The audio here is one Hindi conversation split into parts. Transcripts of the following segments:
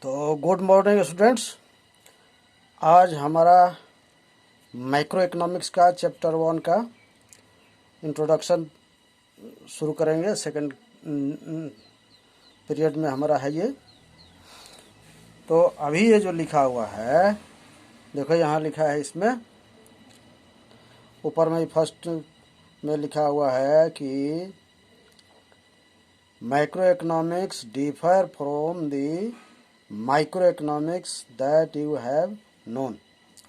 तो गुड मॉर्निंग स्टूडेंट्स। आज हमारा माइक्रो इकोनॉमिक्स का चैप्टर 1 का इंट्रोडक्शन शुरू करेंगे। सेकंड पीरियड में हमारा है ये। तो अभी ये जो लिखा हुआ है, देखो यहाँ लिखा है, इसमें ऊपर में फर्स्ट में लिखा हुआ है कि micro economics differ from the micro economics that you have known,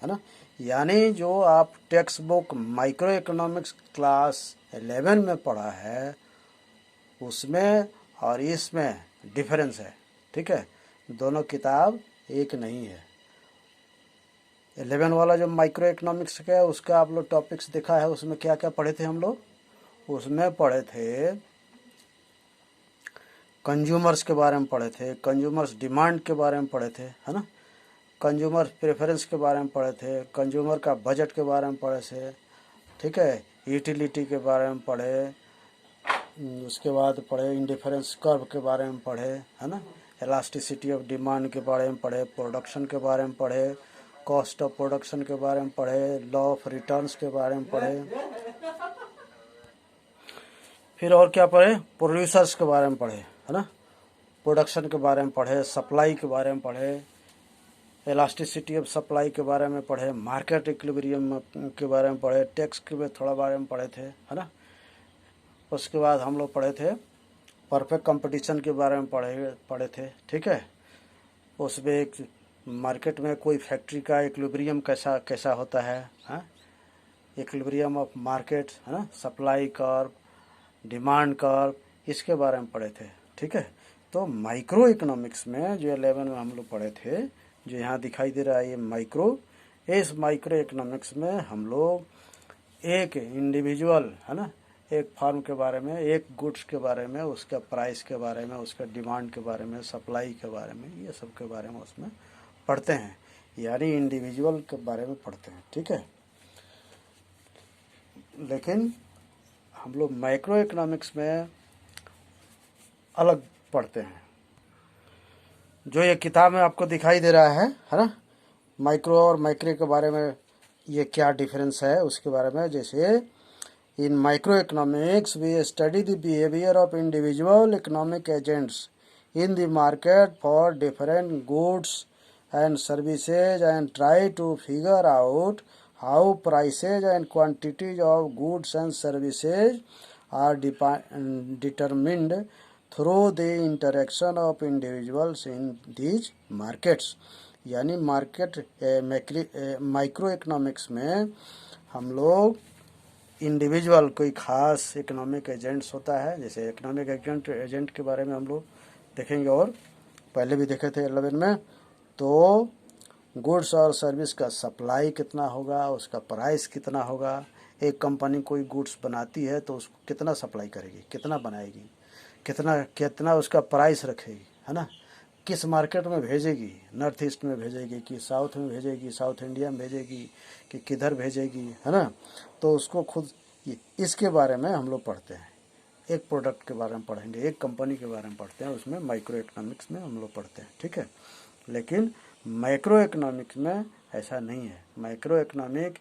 है ना। यानी जो आप text book micro economics class 11 में पढ़ा है उसमें और इसमें डिफरेंस है। ठीक है, दोनों किताब एक नहीं है। 11 वाला जो माइक्रो इकोनॉमिक्स का है उसका आप लोग टॉपिक्स देखा है, उसमें क्या क्या पढ़े थे हम लोग। उसमें पढ़े थे कंज्यूमर्स के बारे में पढ़े थे, कंज्यूमर्स डिमांड के बारे में पढ़े थे, है ना। कंज्यूमर प्रेफरेंस के बारे में पढ़े थे, कंज्यूमर का बजट के बारे में पढ़े थे। ठीक है, यूटिलिटी के बारे में पढ़े, उसके बाद पढ़े इंडिफरेंस कर्व के बारे में पढ़े, है ना। इलास्टिसिटी ऑफ डिमांड के बारे में पढ़े, प्रोडक्शन के बारे में पढ़े, कॉस्ट ऑफ प्रोडक्शन के बारे में पढ़े, लॉ ऑफ रिटर्न्स के बारे में पढ़े। फिर और क्या पढ़े, प्रोड्यूसर्स के बारे में पढ़े, है ना। प्रोडक्शन के बारे में पढ़े, सप्लाई के बारे में पढ़े, इलास्टिसिटी ऑफ सप्लाई के बारे में पढ़े, मार्केट इक्विलिब्रियम के बारे में पढ़े, टैक्स के थोड़ा बारे में पढ़े थे, है ना। उसके बाद हम लोग पढ़े थे परफेक्ट कंपटीशन के बारे में पढ़े थे। ठीक है, उसमें एक मार्केट में कोई फैक्ट्री का इक्विलिब्रियम कैसा कैसा होता है, हाँ, इक्विलिब्रियम ऑफ मार्केट, है ना, सप्लाई कर्व, डिमांड कर्व, इसके बारे में पढ़े थे। ठीक है, तो माइक्रो इकोनॉमिक्स में जो 11 में हम लोग पढ़े थे, जो यहाँ दिखाई दे रहा है ये माइक्रो, इस माइक्रो इकोनॉमिक्स में हम लोग एक इंडिविजुअल, है ना, एक फर्म के बारे में, एक गुड्स के बारे में, उसका प्राइस के बारे में, उसका डिमांड के बारे में, सप्लाई के बारे में, ये सब के बारे में उसमें पढ़ते हैं, यानी इंडिविजुअल के बारे में पढ़ते हैं। ठीक है, लेकिन हम लोग माइक्रो इकोनॉमिक्स में अलग पढ़ते हैं। जो ये किताब में आपको दिखाई दे रहा है ना, माइक्रो और माइक्रो के बारे में ये क्या डिफरेंस है उसके बारे में। जैसे in micro economics we study the behaviour of individual economic agents in the market for different goods and services and try to figure out how prices and quantities of goods and services are determined through the interaction of individuals in these markets। यानी मार्केट माइक्रो इकोनॉमिक्स में हम लोग इंडिविजुअल कोई खास इकोनॉमिक एजेंट्स होता है, जैसे इकोनॉमिक एजेंट के बारे में हम लोग देखेंगे और पहले भी देखे थे 11 में। तो गुड्स और सर्विस का सप्लाई कितना होगा, उसका प्राइस कितना होगा। एक कंपनी कोई गुड्स बनाती है तो उसको कितना सप्लाई करेगी, कितना बनाएगी, कितना कितना उसका प्राइस रखेगी, है ना। किस मार्केट में भेजेगी, नॉर्थ ईस्ट में भेजेगी कि साउथ में भेजेगी, साउथ इंडिया में भेजेगी कि किधर भेजेगी, है ना। तो उसको खुद इसके बारे में हम लोग पढ़ते हैं। एक प्रोडक्ट के बारे में पढ़ेंगे, एक कंपनी के बारे में पढ़ते हैं, उसमें माइक्रो इकोनॉमिक्स में हम लोग पढ़ते हैं। ठीक है, लेकिन माइक्रो इकोनॉमिक्स में ऐसा नहीं है। माइक्रो इकोनॉमिक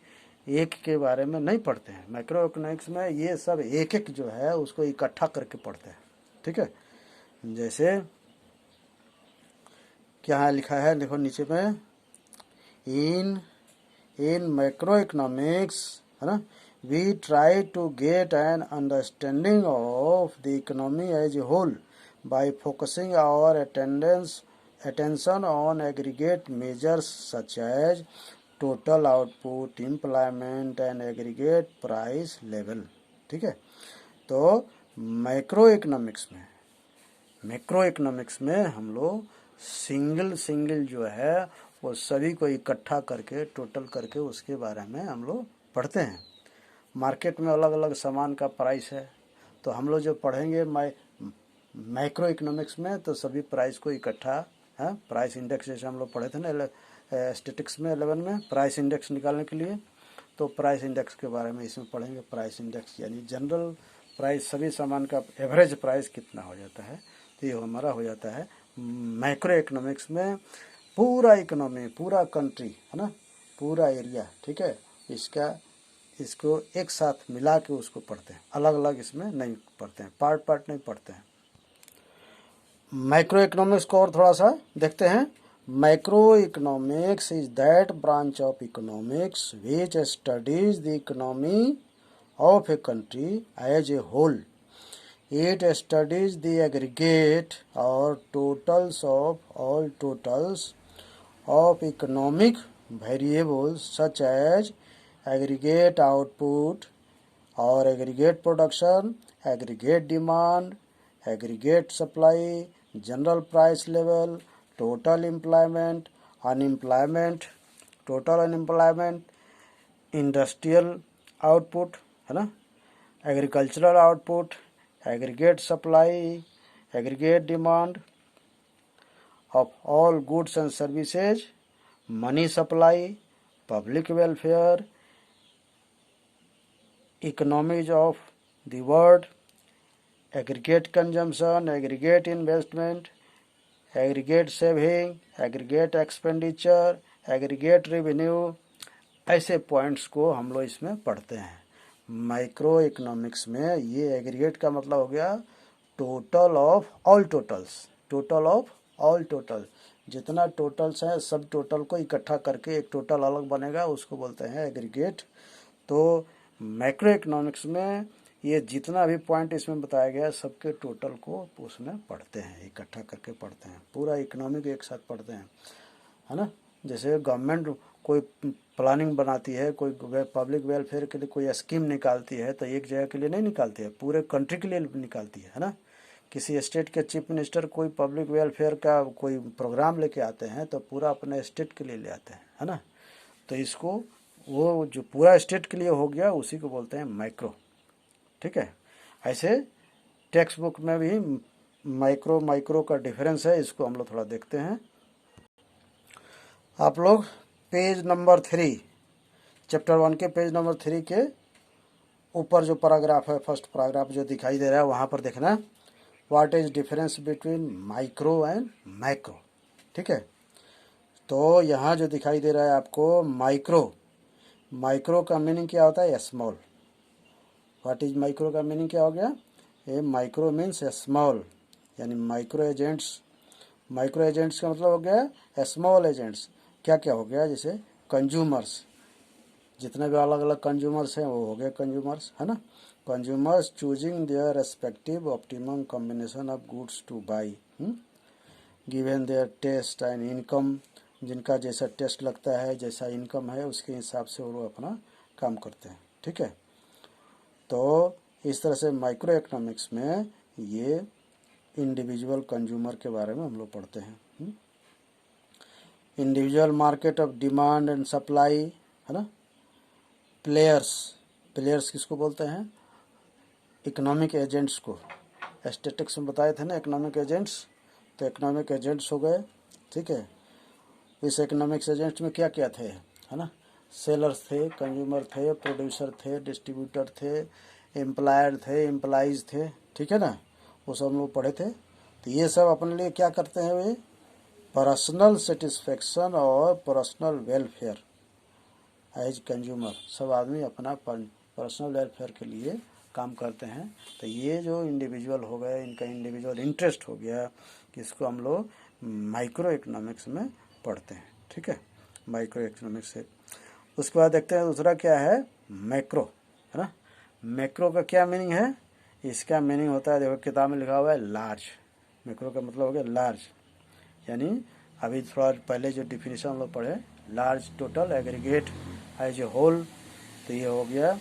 एक के बारे में नहीं पढ़ते हैं। माइक्रो इकोनॉमिक्स में ये सब एक एक जो है उसको इकट्ठा करके पढ़ते हैं। ठीक है, जैसे क्या लिखा है, देखो नीचे में, इन माइक्रो इकोनॉमिक्स, है ना, we try to get an understanding of the economy as a whole by focusing our attention on aggregate measures such as total output, employment and aggregate price level। ठीक है, तो मैक्रो इकोनॉमिक्स में हम लोग सिंगल जो है वो सभी को इकट्ठा करके टोटल करके उसके बारे में हम लोग पढ़ते हैं। मार्केट में अलग अलग सामान का प्राइस है, तो हम लोग जो पढ़ेंगे मैक्रो इकोनॉमिक्स में तो सभी प्राइस को इकट्ठा है। प्राइस इंडेक्स जैसे हम लोग पढ़े थे ना स्टैटिस्टिक्स में 11 में, प्राइस इंडेक्स निकालने के लिए, तो प्राइस इंडेक्स के बारे में इसमें पढ़ेंगे। प्राइस इंडेक्स यानी जनरल प्राइस, सभी सामान का एवरेज प्राइस कितना हो जाता है, तो ये हमारा हो जाता है मैक्रो इकोनॉमिक्स में पूरा इकोनॉमी, पूरा कंट्री, है ना, पूरा एरिया, ठीक है, इसको एक साथ मिला के उसको पढ़ते हैं, अलग अलग इसमें नहीं पढ़ते हैं, पार्ट पार्ट नहीं पढ़ते हैं। माइक्रो इकोनॉमिक्स को और थोड़ा सा देखते हैं। Micro economics is that branch of economics which studies the economy of a country as a whole. It studies the aggregate or totals of all totals of economic variables such as aggregate output or aggregate production, aggregate demand, aggregate supply, general price level, total employment, unemployment, total unemployment, industrial output, है ना, agricultural output, aggregate supply, aggregate demand of all goods and services, money supply, public welfare, economies of the world, aggregate consumption, aggregate investment, aggregate saving, aggregate expenditure, aggregate revenue, ऐसे पॉइंट्स को हम लोग इसमें पढ़ते हैं। माइक्रो इकोनॉमिक्स में ये एग्रीगेट का मतलब हो गया total of all totals, total of all total, जितना टोटल्स हैं सब टोटल को इकट्ठा करके एक टोटल अलग बनेगा, उसको बोलते हैं एग्रीगेट। तो मैक्रो इकोनॉमिक्स में ये जितना भी पॉइंट इसमें बताया गया सबके टोटल को उसमें पढ़ते हैं, इकट्ठा करके पढ़ते हैं, पूरा इकोनॉमी को एक साथ पढ़ते हैं, है ना। जैसे गवर्नमेंट कोई प्लानिंग बनाती है, कोई पब्लिक वेलफेयर के लिए कोई स्कीम निकालती है, तो एक जगह के लिए नहीं निकालती है, पूरे कंट्री के लिए निकालती है ना। किसी स्टेट के चीफ मिनिस्टर कोई पब्लिक वेलफेयर का कोई प्रोग्राम लेके आते हैं तो पूरा अपने स्टेट के लिए ले आते हैं, है ना। तो इसको वो जो पूरा स्टेट के लिए हो गया उसी को बोलते हैं माइक्रो, ठीक है। ऐसे टेक्स्ट बुक में भी माइक्रो का डिफरेंस है, इसको हम लोग थोड़ा देखते हैं। आप लोग पेज नंबर 3, चैप्टर 1 के पेज नंबर 3 के ऊपर जो पैराग्राफ है, फर्स्ट पैराग्राफ जो दिखाई दे रहा है वहाँ पर देखना what is difference between micro and macro, ठीक है। तो यहाँ जो दिखाई दे रहा है आपको माइक्रो का मीनिंग क्या होता है, स्मॉल। व्हाट इज माइक्रो का मीनिंग क्या हो गया, ये माइक्रो मीन्स स्मॉल, यानी माइक्रो एजेंट्स का मतलब हो गया स्मॉल एजेंट्स। क्या क्या हो गया, जैसे कंज्यूमर्स, जितने भी अलग अलग कंज्यूमर्स हैं वो हो गए कंज्यूमर्स, है ना। Consumers choosing their respective optimum combination of goods to buy, given their taste and income, जिनका जैसा टेस्ट लगता है, जैसा इनकम है, उसके हिसाब से वो अपना काम करते हैं, ठीक है। तो इस तरह से माइक्रो इकोनॉमिक्स में ये इंडिविजुअल कंज्यूमर के बारे में हम लोग पढ़ते हैं। Individual market of demand and supply, है ना। प्लेयर्स किसको बोलते हैं, इकोनॉमिक एजेंट्स को। स्टैटिस्टिक्स में बताए थे ना इकोनॉमिक एजेंट्स, तो इकोनॉमिक एजेंट्स हो गए, ठीक है। इस इकोनॉमिक्स एजेंट्स में क्या क्या थे, है ना, सेलर्स थे, कंज्यूमर थे, प्रोड्यूसर थे, डिस्ट्रीब्यूटर थे, एम्प्लॉयर थे, एम्प्लॉइज थे, ठीक है ना, वो सब हम लोग पढ़े थे। तो ये सब अपने लिए क्या करते हैं, वे पर्सनल सेटिस्फेक्शन और पर्सनल वेलफेयर एज कंज्यूमर, सब आदमी अपना पर्सनल वेलफेयर के लिए काम करते हैं। तो ये जो इंडिविजुअल हो गए, इनका इंडिविजुअल इंटरेस्ट हो गया, इसको हम लोग माइक्रो इकोनॉमिक्स में पढ़ते हैं, ठीक है, माइक्रो इकोनॉमिक्स से। उसके बाद देखते हैं दूसरा क्या है, मैक्रो, है ना। मैक्रो का क्या मीनिंग है, इसका मीनिंग होता है, देखो किताब में लिखा हुआ है लार्ज। मैक्रो का मतलब हो गया लार्ज, यानी अभी थोड़ा पहले जो डिफिनीशन हम लोग पढ़े, large total aggregate as a whole, तो ये हो गया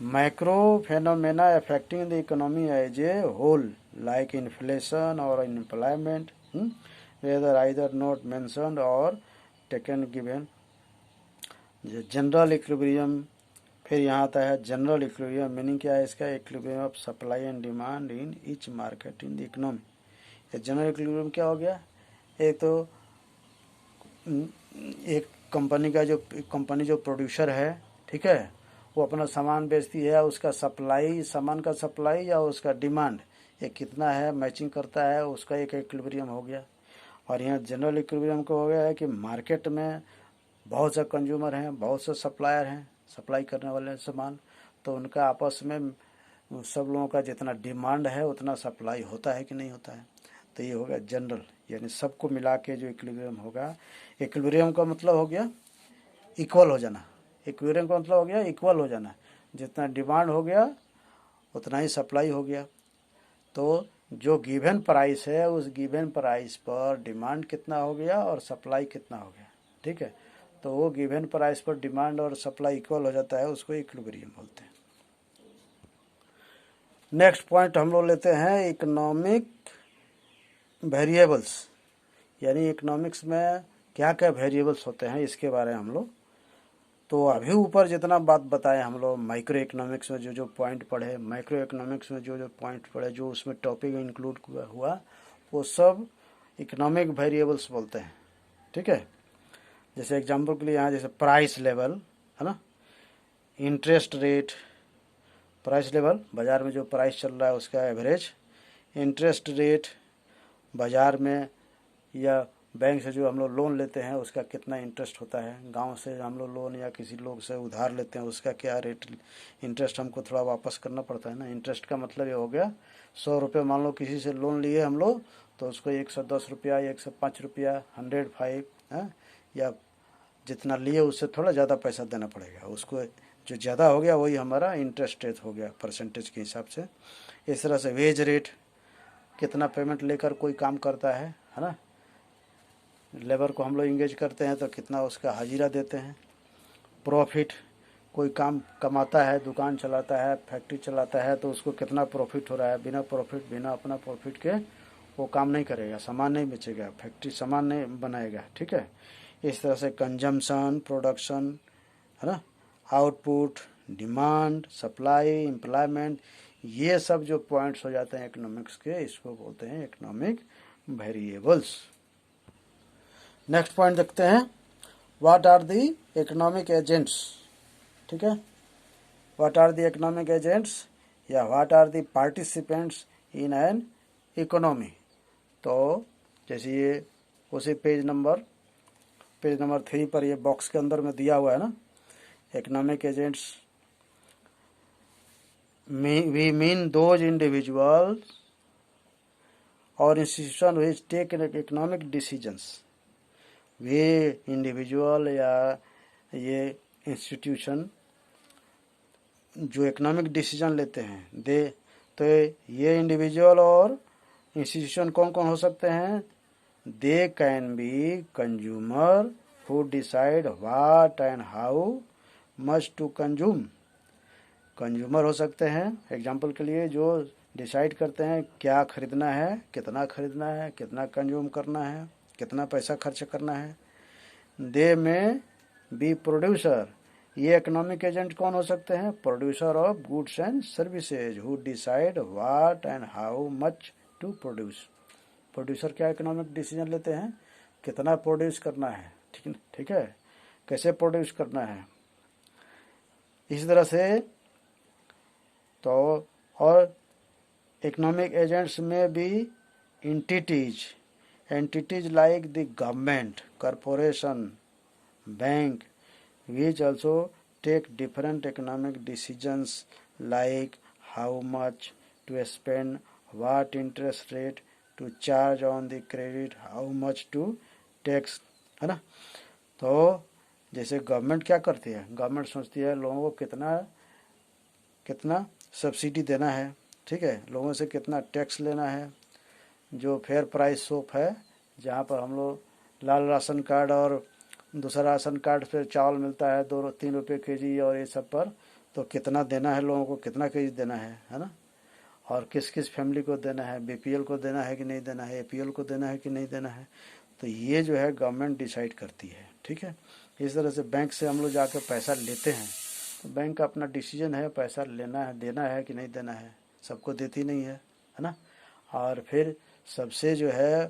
macro phenomena affecting the economy as a whole like inflation और unemployment, whether either not mentioned or taken given. General equilibrium, फिर यहाँ आता है जनरल इक्विलिब्रियम, मीनिंग क्या है इसका, equilibrium of supply and demand in each market in the economy. ये जनरल इक्विलिब्रियम क्या हो गया, एक तो एक कंपनी जो प्रोड्यूसर है, ठीक है, वो अपना सामान बेचती है, उसका सप्लाई, सामान का सप्लाई या उसका डिमांड, ये कितना है मैचिंग करता है, उसका एक इक्विलिब्रियम हो गया। और यहाँ जनरल इक्विलिब्रियम का हो गया है कि मार्केट में बहुत से कंज्यूमर हैं, बहुत से सप्लायर हैं, सप्लाई करने वाले सामान, तो उनका आपस में सब लोगों का जितना डिमांड है उतना सप्लाई होता है कि नहीं होता है। तो ये हो गया जनरल, यानी सबको मिला के जो इक्विलिब्रियम होगा। इक्विलिब्रियम का मतलब हो गया इक्वल हो जाना। इक्विलिब्रियम का मतलब हो गया इक्वल हो जाना, जितना डिमांड हो गया उतना ही सप्लाई हो गया। तो जो गिवन प्राइस है उस गिवन प्राइस पर डिमांड कितना हो गया और सप्लाई कितना हो गया, ठीक है। तो वो गिवन प्राइस पर डिमांड और सप्लाई इक्वल हो जाता है, उसको इक्विलिब्रियम बोलते हैं। नेक्स्ट पॉइंट हम लोग लेते हैं इकोनॉमिक वेरिएबल्स, यानी इकोनॉमिक्स में क्या क्या वेरिएबल्स होते हैं इसके बारे में हम लोग। तो अभी ऊपर जितना बात बताए हम लोग, माइक्रो इकोनॉमिक्स में जो जो पॉइंट पढ़े, माइक्रो इकोनॉमिक्स में जो जो पॉइंट पढ़े, जो उसमें टॉपिक इंक्लूड हुआ, वो सब इकोनॉमिक वेरिएबल्स बोलते हैं, ठीक है। जैसे एग्जांपल के लिए यहाँ जैसे प्राइस लेवल है ना, इंटरेस्ट रेट, प्राइस लेवल बाज़ार में जो प्राइस चल रहा है उसका एवरेज, इंटरेस्ट रेट बाज़ार में या बैंक से जो हम लोग लोन लेते हैं उसका कितना इंटरेस्ट होता है, गांव से हम लोग लोन या किसी लोग से उधार लेते हैं उसका क्या रेट इंटरेस्ट हमको थोड़ा वापस करना पड़ता है ना। इंटरेस्ट का मतलब ये हो गया 100 रुपये मान लो किसी से लोन लिए हम लोग, तो उसको 110 रुपया, 105 रुपया, 105 है, या जितना लिए उससे थोड़ा ज़्यादा पैसा देना पड़ेगा उसको। जो ज़्यादा हो गया वही हमारा इंटरेस्ट रेट हो गया परसेंटेज के हिसाब से। इस तरह से वेज रेट, कितना पेमेंट लेकर कोई काम करता है ना, लेबर को हम लोग इंगेज करते हैं तो कितना उसका हाजिरा देते हैं। प्रॉफिट, कोई काम कमाता है, दुकान चलाता है, फैक्ट्री चलाता है, तो उसको कितना प्रॉफिट हो रहा है। बिना प्रॉफिट, बिना अपना प्रॉफिट के वो काम नहीं करेगा, सामान नहीं बेचेगा, फैक्ट्री सामान नहीं बनाएगा, ठीक है। इस तरह से कंजम्पशन, प्रोडक्शन है ना, आउटपुट, डिमांड, सप्लाई, एम्प्लॉयमेंट, ये सब जो पॉइंट्स हो जाते हैं इकोनॉमिक्स के, इसको बोलते हैं इकोनॉमिक वेरिएबल्स। नेक्स्ट पॉइंट देखते हैं, what are the economic agents, ठीक है। What are the economic agents या what are the participants in an economy. तो जैसे ये उसी पेज नंबर 3 पर ये बॉक्स के अंदर में दिया हुआ है ना, economic agents we mean those individuals or institution which take economic decisions. वे इंडिविजुअल या ये इंस्टीट्यूशन जो इकोनॉमिक डिसीजन लेते हैं, तो ये इंडिविजुअल और इंस्टीट्यूशन कौन कौन हो सकते हैं। They can be consumer who decide what and how much to consume. Consumer हो सकते हैं, एग्जाम्पल के लिए जो डिसाइड करते हैं क्या खरीदना है, कितना कंज्यूम करना है, कितना पैसा खर्च करना है। दे में बी प्रोड्यूसर, ये इकोनॉमिक एजेंट कौन हो सकते हैं, producer of goods and services who decide what and how much to produce. Producer क्या इकोनॉमिक डिसीजन लेते हैं, कितना प्रोड्यूस करना है, ठीक है, कैसे प्रोड्यूस करना है, इस तरह से। तो और इकोनॉमिक एजेंट्स में भी entities like the government, corporation, bank, which also take different economic decisions like how much to spend, what interest rate to charge on the credit, how much to tax, है ना। तो जैसे गवर्नमेंट क्या करती है, गवर्नमेंट सोचती है लोगों को कितना सब्सिडी देना है, ठीक है, लोगों से कितना टैक्स लेना है। जो फेयर प्राइस शॉप है जहाँ पर हम लोग लाल राशन कार्ड और दूसरा राशन कार्ड पे चावल मिलता है 2-3 रुपये केजी और ये सब पर, तो कितना देना है लोगों को, कितना केजी देना है ना, और किस किस फैमिली को देना है, बीपीएल को देना है कि नहीं देना है, एपीएल को देना है कि नहीं देना है। तो ये जो है गवर्नमेंट डिसाइड करती है, ठीक है। इस तरह से बैंक से हम लोग जाकर पैसा लेते हैं, तो बैंक का अपना डिसीजन है पैसा लेना है, देना है कि नहीं देना है, सबको देती नहीं है ना। और फिर सबसे जो है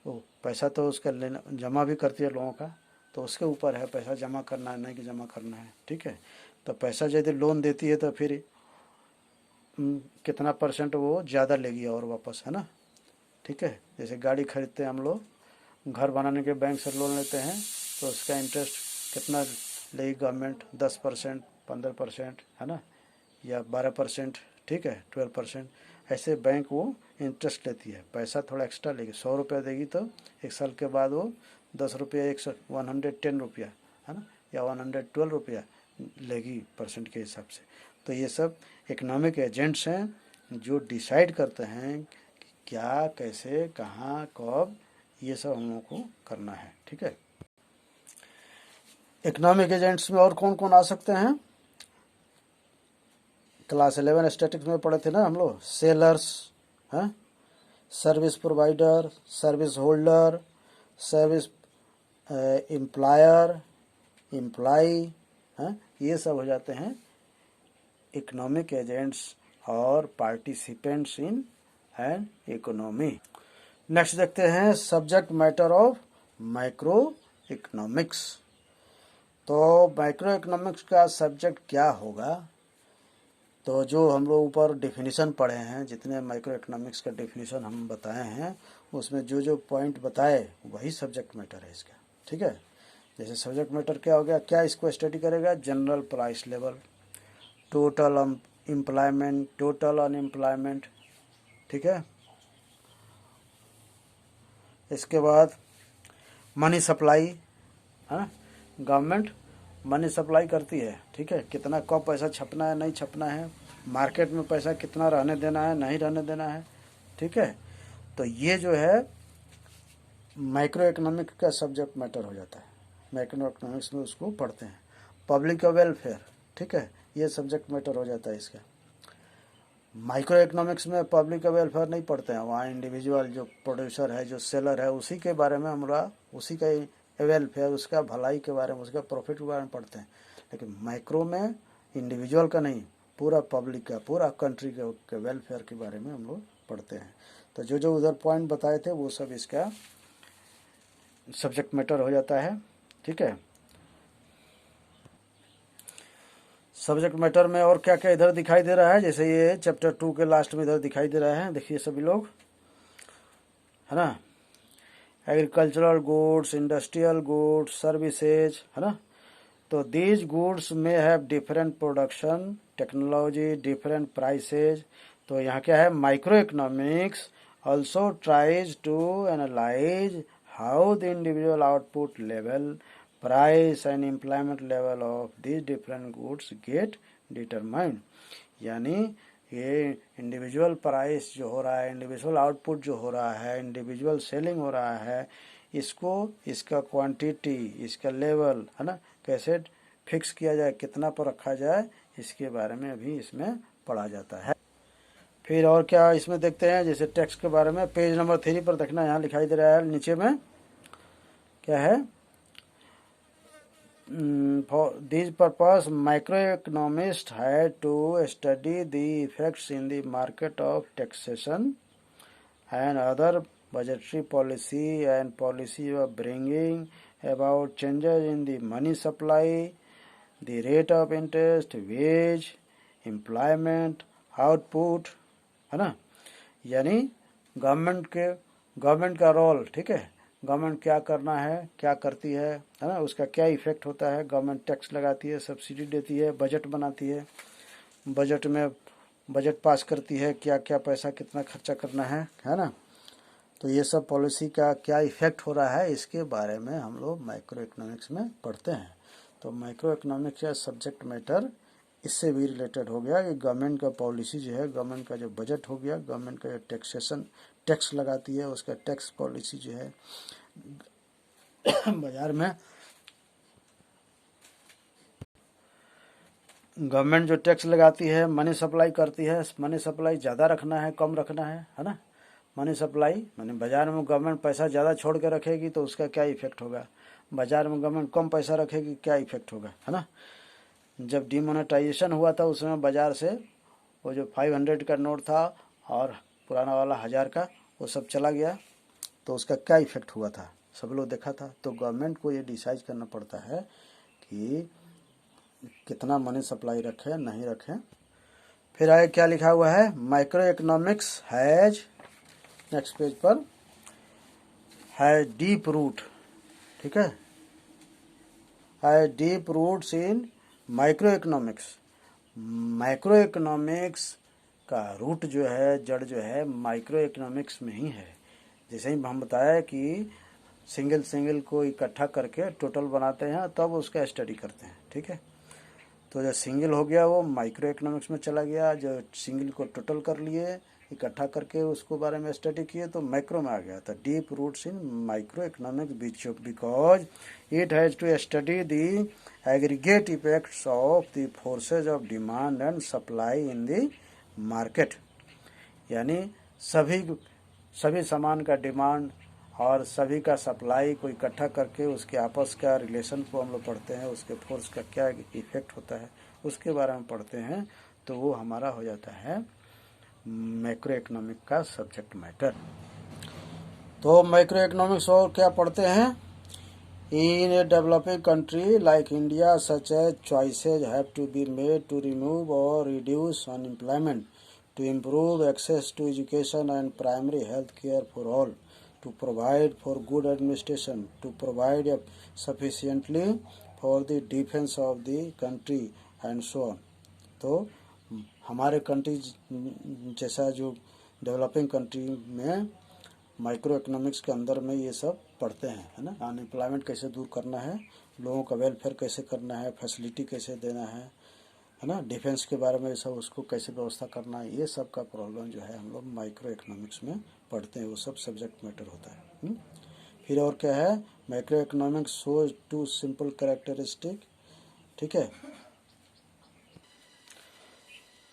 वो पैसा तो उसका लेना जमा भी करती है लोगों का, तो उसके ऊपर है पैसा जमा करना है नहीं कि जमा करना है, ठीक है। तो पैसा यदि लोन देती है तो फिर कितना परसेंट वो ज़्यादा लेगी और वापस, है ना। ठीक है, जैसे गाड़ी खरीदते हैं हम लोग, घर बनाने के बैंक से लोन लेते हैं, तो उसका इंटरेस्ट कितना लेगी गवर्नमेंट, 10%, 15%, है ना, या 12%, ठीक है, 12%, ऐसे बैंक वो इंटरेस्ट लेती है। पैसा थोड़ा एक्स्ट्रा लेगी, 100 रुपया देगी तो 1 साल के बाद वो 10 रुपया, 110 रुपया, है ना, या 112 रुपया लेगी परसेंट के हिसाब से। तो ये सब इकोनॉमिक एजेंट्स हैं जो डिसाइड करते हैं कि क्या, कैसे, कहाँ, कब, ये सब हम लोगों को करना है। ठीक है, इकोनॉमिक एजेंट्स में और कौन कौन आ सकते हैं? क्लास 11 स्टैटिक्स में पढ़े थे ना हम लोग, सेलर्स, हैं, service provider, service holder, service employer, employee, हैं, ये सब हो जाते हैं इकोनॉमिक एजेंट्स और participants in an economy. Next देखते हैं subject matter of micro economics. तो माइक्रो इकोनॉमिक्स का सब्जेक्ट क्या होगा? तो जो हम लोग ऊपर डेफिनेशन पढ़े हैं, जितने माइक्रो इकोनॉमिक्स का डेफिनेशन हम बताए हैं, उसमें जो जो पॉइंट बताए वही सब्जेक्ट मैटर है इसका। ठीक है, जैसे सब्जेक्ट मैटर क्या हो गया, क्या इसको स्टडी करेगा? General price level, total employment, total unemployment, ठीक है। इसके बाद मनी सप्लाई, है ना, गवर्नमेंट मनी सप्लाई करती है, ठीक है, कितना कब पैसा छपना है, नहीं छपना है, मार्केट में पैसा कितना रहने देना है, नहीं रहने देना है, ठीक है। तो ये जो है माइक्रो इकोनॉमिक का सब्जेक्ट मैटर हो जाता है, माइक्रो इकोनॉमिक्स में उसको पढ़ते हैं। पब्लिक का वेलफेयर, ठीक है, ये सब्जेक्ट मैटर हो जाता है इसका। माइक्रो इकोनॉमिक्स में पब्लिक का वेलफेयर नहीं पढ़ते हैं, वहाँ इंडिविजुअल जो प्रोड्यूसर है, जो सेलर है, उसी के बारे में हमरा, उसी का वेलफेयर, उसका भलाई के बारे में, उसका प्रॉफिट के बारे में पढ़ते हैं। लेकिन माइक्रो में इंडिविजुअल का नहीं, पूरा पब्लिक का, पूरा कंट्री के वेलफेयर के बारे में हम लोग पढ़ते हैं। तो जो जो उधर पॉइंट बताए थे वो सब इसका सब्जेक्ट मैटर हो जाता है। ठीक है, सब्जेक्ट मैटर में और क्या क्या इधर दिखाई दे रहा है, जैसे ये चैप्टर 2 के लास्ट में इधर दिखाई दे रहा है, देखिए सभी लोग, है ना, agricultural goods, industrial goods, services, है ना। तो दीज गुड्स में have different production technology, different prices. तो यहाँ क्या है, microeconomics also tries to analyse how the individual output level, price and employment level of these different goods get determined. यानी ये इंडिविजुअल प्राइस जो हो रहा है, इंडिविजुअल आउटपुट जो हो रहा है, इंडिविजुअल सेलिंग हो रहा है, इसको, इसका क्वांटिटी, इसका लेवल, है ना, कैसे फिक्स किया जाए, कितना पर रखा जाए, इसके बारे में अभी इसमें पढ़ा जाता है। फिर और क्या इसमें देखते हैं, जैसे टैक्स के बारे में, पेज नंबर 3 पर देखना, यहाँ दिखाई दे रहा है नीचे में क्या है, for this purpose microeconomists had to study the effects in the market of taxation and other budgetary policy and policy of bringing about changes in the money supply, the rate of interest, wage, employment, output, है ना। यानी गवर्नमेंट का रोल, ठीक है, गवर्नमेंट क्या करना है, क्या करती है ना, उसका क्या इफेक्ट होता है। गवर्नमेंट टैक्स लगाती है, सब्सिडी देती है, बजट बनाती है, बजट में बजट पास करती है, क्या क्या पैसा कितना खर्चा करना है ना। तो ये सब पॉलिसी का क्या इफेक्ट हो रहा है, इसके बारे में हम लोग माइक्रो इकोनॉमिक्स में पढ़ते हैं। तो माइक्रो इकोनॉमिक्स का सब्जेक्ट मैटर इससे भी रिलेटेड हो गया कि गवर्नमेंट का पॉलिसी जो है, गवर्नमेंट का जो बजट हो गया, गवर्नमेंट का जो टैक्सेशन, टैक्स लगाती है, उसका टैक्स पॉलिसी जो है बाजार में, गवर्नमेंट जो टैक्स लगाती है, मनी सप्लाई करती है, मनी सप्लाई ज़्यादा रखना है, कम रखना है ना। मनी सप्लाई माने बाजार में गवर्नमेंट पैसा ज़्यादा छोड़ के रखेगी तो उसका क्या इफेक्ट होगा, बाजार में गवर्नमेंट कम पैसा रखेगी क्या इफेक्ट होगा, है ना। जब डिमोनेटाइजेशन हुआ था उस समय बाजार से वो जो 500 का नोट था और पुराना वाला 1000 का, वो सब चला गया, तो उसका क्या इफेक्ट हुआ था सब लोग देखा था। तो गवर्नमेंट को ये डिसाइड करना पड़ता है कि कितना मनी सप्लाई रखें, नहीं रखें। फिर आगे क्या लिखा हुआ है, microeconomics has, next page पर, हैज डीप रूट, ठीक है, has deep roots in micro economics. Microeconomics का रूट जो है, जड़ जो है, माइक्रो इकोनॉमिक्स में ही है। जैसे ही हम बताया कि सिंगल सिंगल को इकट्ठा करके टोटल बनाते हैं तब उसका स्टडी करते हैं, ठीक है। तो जो सिंगल हो गया वो माइक्रो इकोनॉमिक्स में चला गया, जो सिंगल को टोटल कर लिए इकट्ठा करके उसको बारे में स्टडी किए तो माइक्रो में आ गया था। Deep roots in micro economics because it has to study the aggregate effects of the forces of demand and supply in the market. यानी सभी सामान का डिमांड और सभी का सप्लाई को इकट्ठा करके उसके आपस का रिलेशन को हम लोग पढ़ते हैं, उसके फोर्स का क्या इफेक्ट होता है उसके बारे में पढ़ते हैं, तो वो हमारा हो जाता है मैक्रो इकोनॉमिक का सब्जेक्ट मैटर। तो मैक्रो इकोनॉमिक्स और क्या पढ़ते हैं, in a developing country like India such as choices have to be made to remove or reduce unemployment, to improve access to education and primary health care for all, to provide for good administration, to provide sufficiently for the defense of the country and so on। तो हमारे कंट्री जैसा जो डेवलपिंग कंट्री में माइक्रो इकोनॉमिक्स के अंदर में ये सब पढ़ते हैं, है ना। अनएम्प्लॉयमेंट कैसे दूर करना है, लोगों का वेलफेयर कैसे करना है, फैसिलिटी कैसे देना है ना, डिफेंस के बारे में सब उसको कैसे व्यवस्था करना है, ये सब का प्रॉब्लम जो है हम लोग माइक्रो इकोनॉमिक्स में पढ़ते हैं, वो सब सब्जेक्ट मैटर होता है। फिर और क्या है, microeconomics shows two simple characteristic, ठीक है।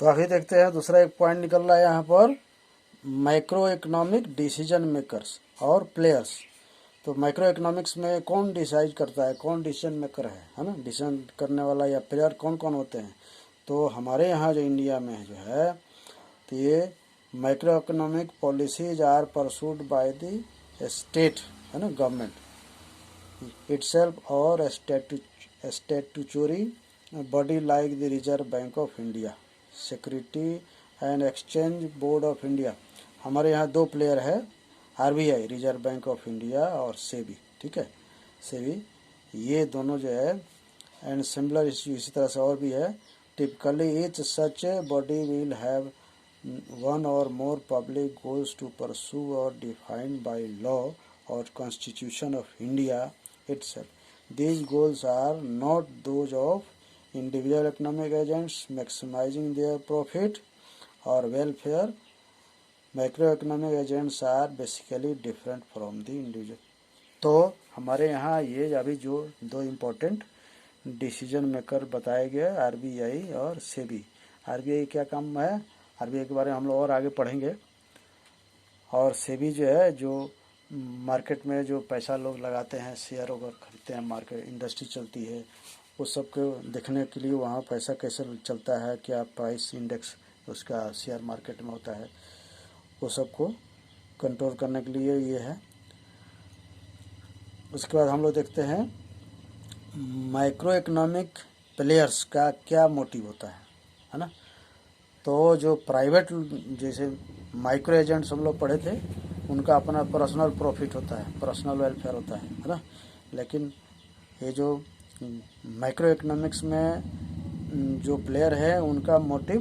तो अभी देखते हैं दूसरा एक पॉइंट निकल रहा है यहाँ पर, माइक्रो इकोनॉमिक डिसीजन मेकर्स और प्लेयर्स। तो माइक्रो इकोनॉमिक्स में कौन डिसाइड करता है, कौन डिसीजन मेकर है ना, डिसीजन करने वाला या प्लेयर कौन कौन होते हैं। तो हमारे यहाँ जो इंडिया में जो है, तो ये microeconomic policies are pursued by the state, है ना, गवर्नमेंट इटसेल्फ और statutory body like the Reserve Bank of India, security and exchange board of India. हमारे यहाँ दो प्लेयर है, RBI Reserve Bank of India और सेबी, ठीक है, सेबी, ये दोनों जो है, एंड सिमिलर इसी तरह से और भी है। Typically each such body will have one or more public goals to pursue or defined by law or constitution of India itself. These goals are not those of individual economic agents maximising their profit or welfare. Micro economic agents are basically different from the individual. तो हमारे यहाँ ये अभी जो दो इम्पोर्टेंट डिसीजन मेकर बताए गए, आरबीआई और सेबी। आरबीआई क्या काम है, आरबीआई के बारे में हम लोग और आगे पढ़ेंगे। और सेबी जो है, जो मार्केट में जो पैसा लोग लगाते हैं, शेयर वगैरह खरीदते हैं, मार्केट इंडस्ट्री चलती है, उस सब को देखने के लिए वहाँ पैसा कैसे चलता है, क्या प्राइस इंडेक्स उसका शेयर मार्केट में होता है, वो सबको कंट्रोल करने के लिए ये है। उसके बाद हम लोग देखते हैं माइक्रो इकोनॉमिक प्लेयर्स का क्या मोटिव होता है ना। तो जो प्राइवेट जैसे माइक्रो एजेंट्स हम लोग पढ़े थे, उनका अपना पर्सनल प्रॉफिट होता है, पर्सनल वेलफेयर होता है ना। लेकिन ये जो माइक्रो इकोनॉमिक्स में जो प्लेयर है, उनका मोटिव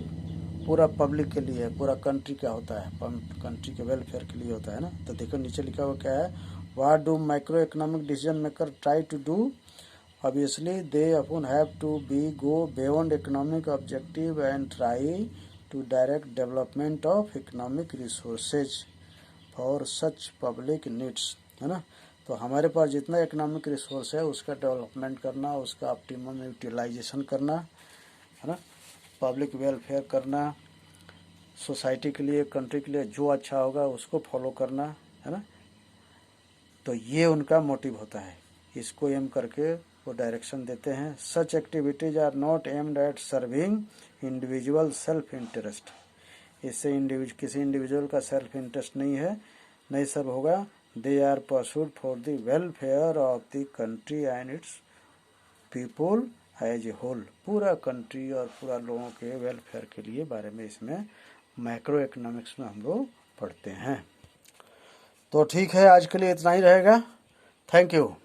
पूरा पब्लिक के लिए है, पूरा कंट्री का होता है, कंट्री के वेलफेयर के लिए होता है ना। तो देखो नीचे लिखा हुआ क्या है, what do microeconomic decision maker try to do. Obviously, they often have to go beyond economic objective and try to direct development of economic resources for such public needs, है ना। तो हमारे पास जितना इकोनॉमिक रिसोर्स है उसका डेवलपमेंट करना, उसका ऑप्टिमम यूटिलाइजेशन करना, है ना, पब्लिक वेलफेयर करना, सोसाइटी के लिए, कंट्री के लिए जो अच्छा होगा उसको फॉलो करना, है ना। तो ये उनका मोटिव होता है, इसको एम करके वो डायरेक्शन देते हैं। Such activities are not aimed at serving individual self interest. इससे किसी इंडिविजुअल का सेल्फ इंटरेस्ट नहीं सर्व होगा। They are pursued for the welfare of the country and its people as a whole, पूरा कंट्री और पूरा लोगों के वेलफेयर के लिए बारे में इसमें मैक्रो इकोनॉमिक्स में हम लोग पढ़ते हैं। तो ठीक है, आज के लिए इतना ही रहेगा। Thank you.